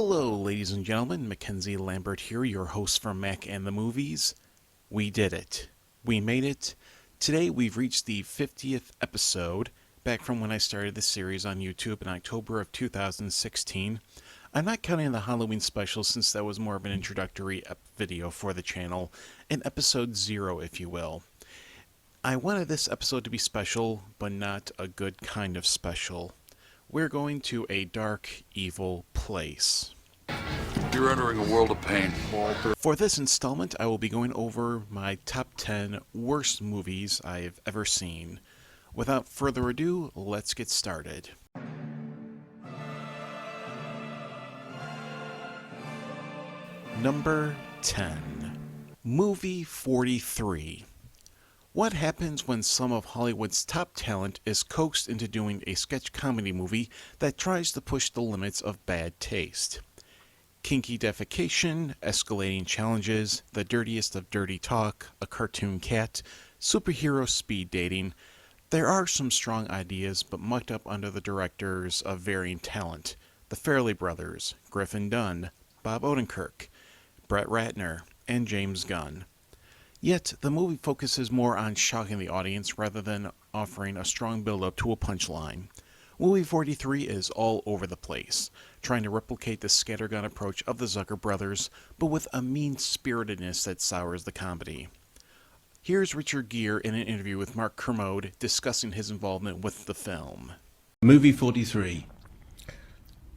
Hello, ladies and gentlemen. Mackenzie Lambert here, your host for Mack and the Movies. We did it. We made it. Today we've reached the 50th episode, back from when I started the series on YouTube in October of 2016. I'm not counting the Halloween special since that was more of an introductory video for the channel, an episode 0 if you will. I wanted this episode to be special, but not a good kind of special. We're going to a dark, evil place. You're entering a world of pain, Walter. For this installment, I will be going over my top 10 worst movies I have ever seen. Without further ado, let's get started. Number 10. Movie 43. What happens when some of Hollywood's top talent is coaxed into doing a sketch comedy movie that tries to push the limits of bad taste? Kinky defecation, escalating challenges, the dirtiest of dirty talk, a cartoon cat, superhero speed dating. There are some strong ideas, but mucked up under the directors of varying talent. The Farrelly brothers, Griffin Dunne, Bob Odenkirk, Brett Ratner, and James Gunn. Yet, the movie focuses more on shocking the audience rather than offering a strong build-up to a punchline. Movie 43 is all over the place, trying to replicate the scattergun approach of the Zucker brothers, but with a mean-spiritedness that sours the comedy. Here's Richard Gere in an interview with Mark Kermode discussing his involvement with the film. Movie 43.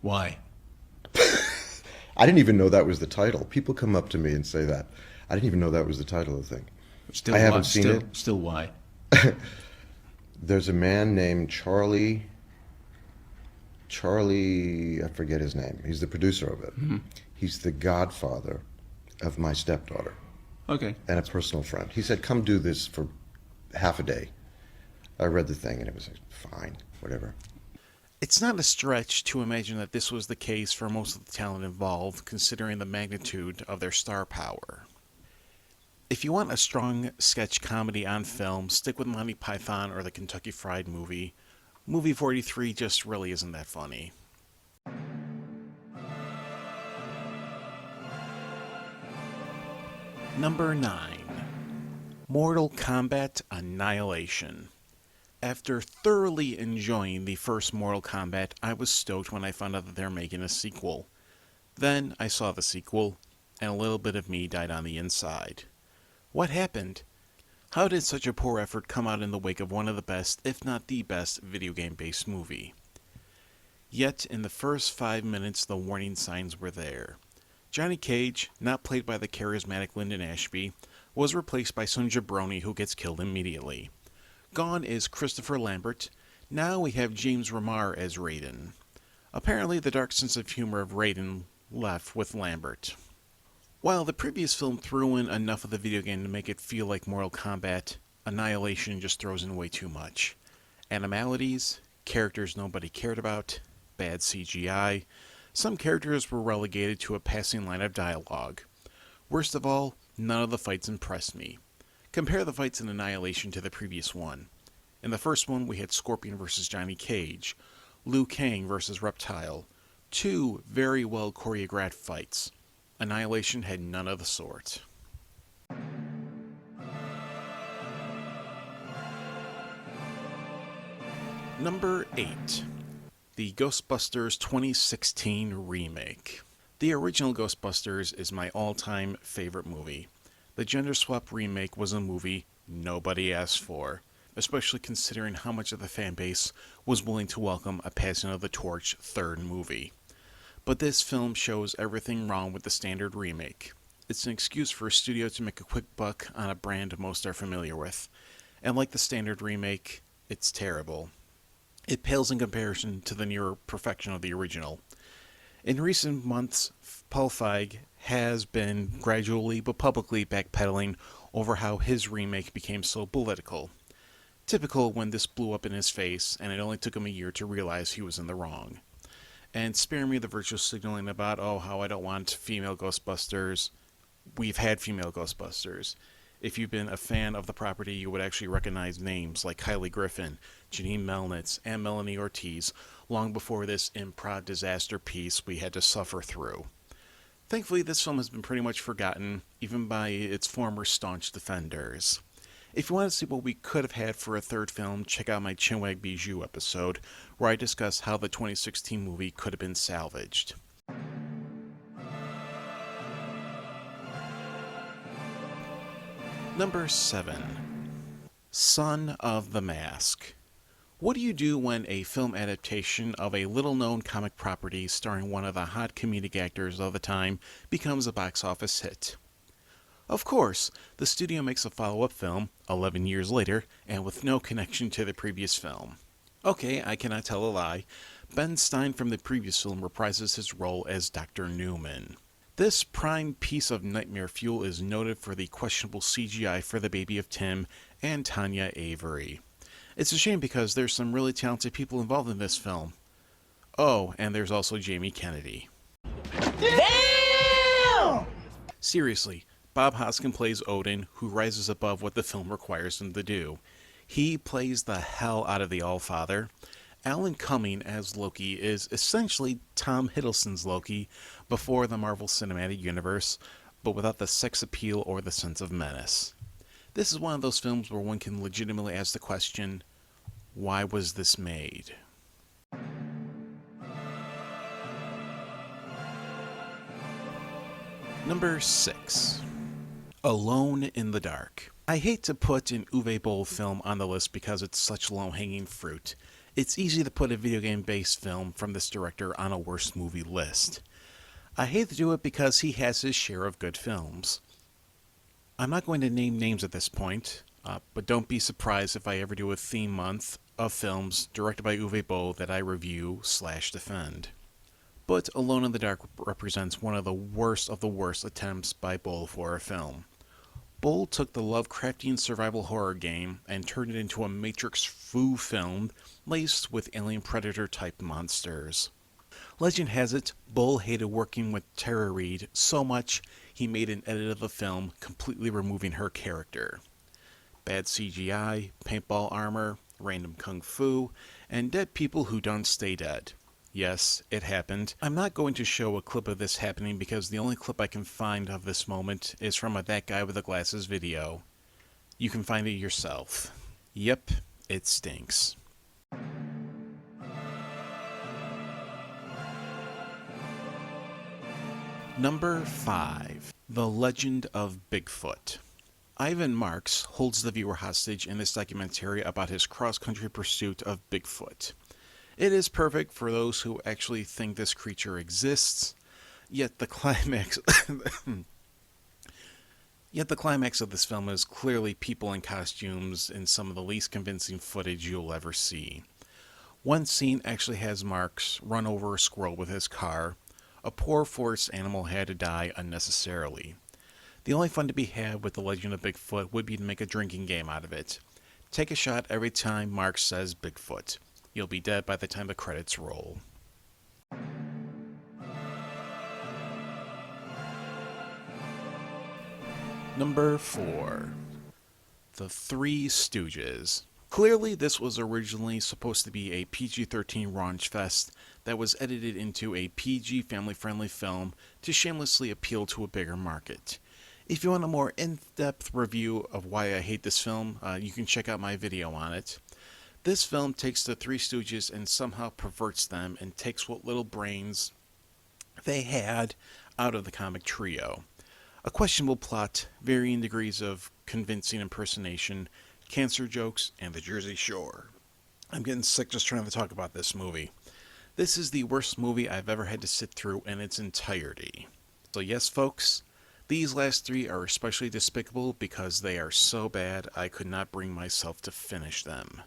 Why? I didn't even know that was the title. People come up to me and say that. I didn't even know that was the title of the thing. I haven't seen it. Still why? There's a man named Charlie, I forget his name. He's the producer of it. Mm-hmm. He's the godfather of my stepdaughter. Okay. And a personal friend. He said, come do this for half a day. I read the thing and it was like, fine, whatever. It's not a stretch to imagine that this was the case for most of the talent involved, considering the magnitude of their star power. If you want a strong sketch comedy on film, stick with Monty Python or the Kentucky Fried Movie. Movie 43 just really isn't that funny. Number 9. Mortal Kombat Annihilation. After thoroughly enjoying the first Mortal Kombat, I was stoked when I found out that they're making a sequel. Then I saw the sequel, and a little bit of me died on the inside. What happened? How did such a poor effort come out in the wake of one of the best, if not the best, video game-based movie? Yet, in the first 5 minutes, the warning signs were there. Johnny Cage, not played by the charismatic Lyndon Ashby, was replaced by some jabroni who gets killed immediately. Gone is Christopher Lambert. Now we have James Remar as Raiden. Apparently, the dark sense of humor of Raiden left with Lambert. While the previous film threw in enough of the video game to make it feel like Mortal Kombat, Annihilation just throws in way too much. Animalities, characters nobody cared about, bad CGI, some characters were relegated to a passing line of dialogue. Worst of all, none of the fights impressed me. Compare the fights in Annihilation to the previous one. In the first one, we had Scorpion vs. Johnny Cage, Liu Kang vs. Reptile, two very well choreographed fights. Annihilation had none of the sort. Number 8. The Ghostbusters 2016 remake. The original Ghostbusters is my all-time favorite movie. The gender swap remake was a movie nobody asked for, especially considering how much of the fan base was willing to welcome a passing of the torch third movie. But this film shows everything wrong with the standard remake. It's an excuse for a studio to make a quick buck on a brand most are familiar with. And like the standard remake, it's terrible. It pales in comparison to the near perfection of the original. In recent months, Paul Feig has been gradually but publicly backpedaling over how his remake became so political. Typical when this blew up in his face, and it only took him a year to realize he was in the wrong. And spare me the virtual signaling about, how I don't want female Ghostbusters. We've had female Ghostbusters. If you've been a fan of the property, you would actually recognize names like Kylie Griffin, Janine Melnitz, and Melanie Ortiz, long before this improv disaster piece we had to suffer through. Thankfully, this film has been pretty much forgotten, even by its former staunch defenders. If you want to see what we could have had for a third film, check out my Chinwag Bijou episode, where I discuss how the 2016 movie could have been salvaged. Number 7. Son of the Mask. What do you do when a film adaptation of a little-known comic property starring one of the hot comedic actors of the time becomes a box office hit? Of course, the studio makes a follow-up film, 11 years later, and with no connection to the previous film. Okay, I cannot tell a lie. Ben Stein from the previous film reprises his role as Dr. Newman. This prime piece of nightmare fuel is noted for the questionable CGI for the baby of Tim and Tanya Avery. It's a shame because there's some really talented people involved in this film. Oh, and there's also Jamie Kennedy. Damn! Seriously, Bob Hoskin plays Odin, who rises above what the film requires him to do. He plays the hell out of the Allfather. Alan Cumming as Loki is essentially Tom Hiddleston's Loki before the Marvel Cinematic Universe, but without the sex appeal or the sense of menace. This is one of those films where one can legitimately ask the question, why was this made? Number 6. Alone in the Dark. I hate to put an Uwe Boll film on the list because it's such low-hanging fruit. It's easy to put a video game-based film from this director on a worst movie list. I hate to do it because he has his share of good films. I'm not going to name names at this point, but don't be surprised if I ever do a theme month of films directed by Uwe Boll that I review/defend. But Alone in the Dark represents one of the worst attempts by Boll for a film. Boll took the Lovecraftian survival horror game and turned it into a Matrix foo film laced with alien predator type monsters. Legend has it, Boll hated working with Tara Reid so much he made an edit of the film completely removing her character. Bad CGI, paintball armor, random kung fu, and dead people who don't stay dead. Yes, it happened. I'm not going to show a clip of this happening because the only clip I can find of this moment is from a That Guy with the Glasses video. You can find it yourself. Yep, it stinks. Number 5. The Legend of Bigfoot. Ivan Marks holds the viewer hostage in this documentary about his cross-country pursuit of Bigfoot. It is perfect for those who actually think this creature exists, yet the climax of this film is clearly people in costumes in some of the least convincing footage you'll ever see. One scene actually has Marks run over a squirrel with his car. A poor forest animal had to die unnecessarily. The only fun to be had with The Legend of Bigfoot would be to make a drinking game out of it. Take a shot every time Marks says Bigfoot. You'll be dead by the time the credits roll. Number 4. The Three Stooges. Clearly, this was originally supposed to be a PG-13 raunch fest that was edited into a PG family-friendly film to shamelessly appeal to a bigger market. If you want a more in-depth review of why I hate this film, you can check out my video on it. This film takes the Three Stooges and somehow perverts them and takes what little brains they had out of the comic trio. A questionable plot, varying degrees of convincing impersonation, cancer jokes, and the Jersey Shore. I'm getting sick just trying to talk about this movie. This is the worst movie I've ever had to sit through in its entirety. So yes, folks, these last 3 are especially despicable because they are so bad I could not bring myself to finish them.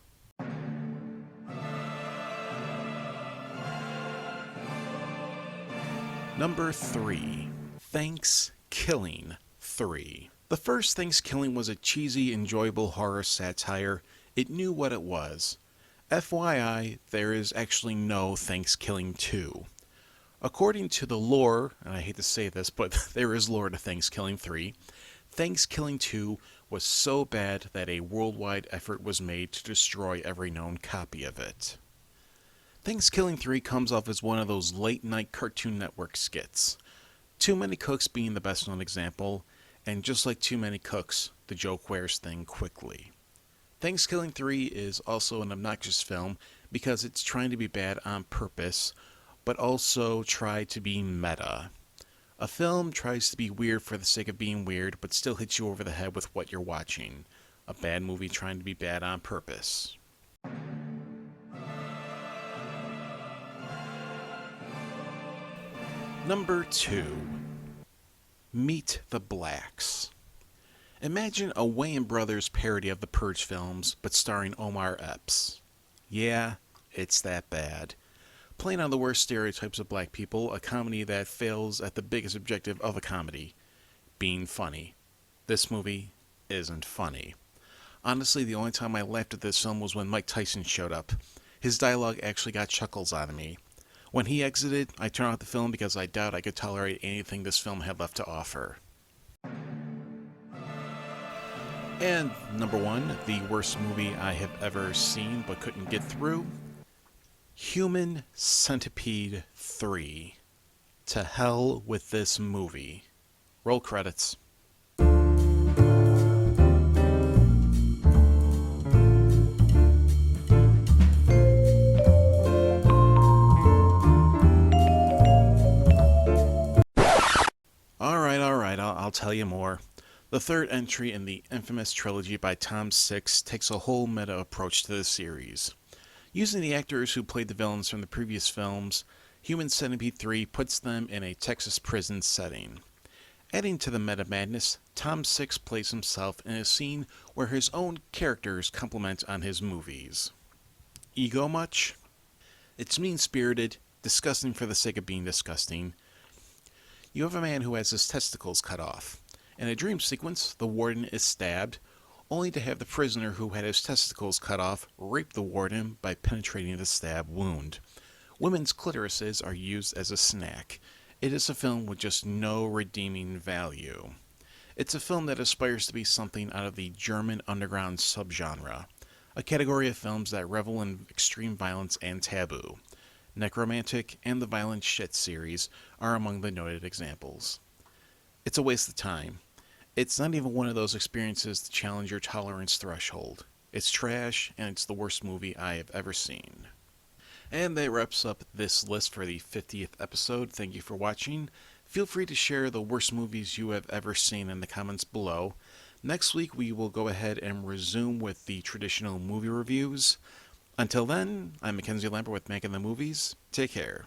Number 3. Thanksgiving 3. The first Thanksgiving was a cheesy, enjoyable horror satire. It knew what it was. FYI, there is actually no Thanksgiving 2. According to the lore, and I hate to say this, but there is lore to Thanksgiving 3, Thanksgiving 2 was so bad that a worldwide effort was made to destroy every known copy of it. Thanksgiving 3 comes off as one of those late night Cartoon Network skits. Too Many Cooks being the best known example, and just like Too Many Cooks, the joke wears thin quickly. Thanksgiving 3 is also an obnoxious film because it's trying to be bad on purpose, but also try to be meta. A film tries to be weird for the sake of being weird, but still hits you over the head with what you're watching. A bad movie trying to be bad on purpose. Number 2. Meet the Blacks. Imagine a Wayans Brothers parody of the Purge films, but starring Omar Epps. Yeah, it's that bad. Playing on the worst stereotypes of black people, a comedy that fails at the biggest objective of a comedy, being funny. This movie isn't funny. Honestly, the only time I laughed at this film was when Mike Tyson showed up. His dialogue actually got chuckles out of me. When he exited, I turned off the film because I doubt I could tolerate anything this film had left to offer. And number 1, the worst movie I have ever seen but couldn't get through, Human Centipede 3. To hell with this movie. Roll credits. Alright, I'll tell you more. The third entry in the infamous trilogy by Tom Six takes a whole meta approach to the series. Using the actors who played the villains from the previous films, Human Centipede 3 puts them in a Texas prison setting. Adding to the meta madness, Tom Six plays himself in a scene where his own characters comment on his movies. Ego much? It's mean-spirited, disgusting for the sake of being disgusting. You have a man who has his testicles cut off. In a dream sequence, the warden is stabbed, only to have the prisoner who had his testicles cut off rape the warden by penetrating the stab wound. Women's clitorises are used as a snack. It is a film with just no redeeming value. It's a film that aspires to be something out of the German underground subgenre, a category of films that revel in extreme violence and taboo. Necromantic and the Violent Shit series are among the noted examples. It's a waste of time. It's not even one of those experiences to challenge your tolerance threshold. It's trash, and it's the worst movie I have ever seen. And that wraps up this list for the 50th episode. Thank you for watching. Feel free to share the worst movies you have ever seen in the comments below. Next week we will go ahead and resume with the traditional movie reviews. Until then, I'm Mackenzie Lambert with Mack and the Movies. Take care.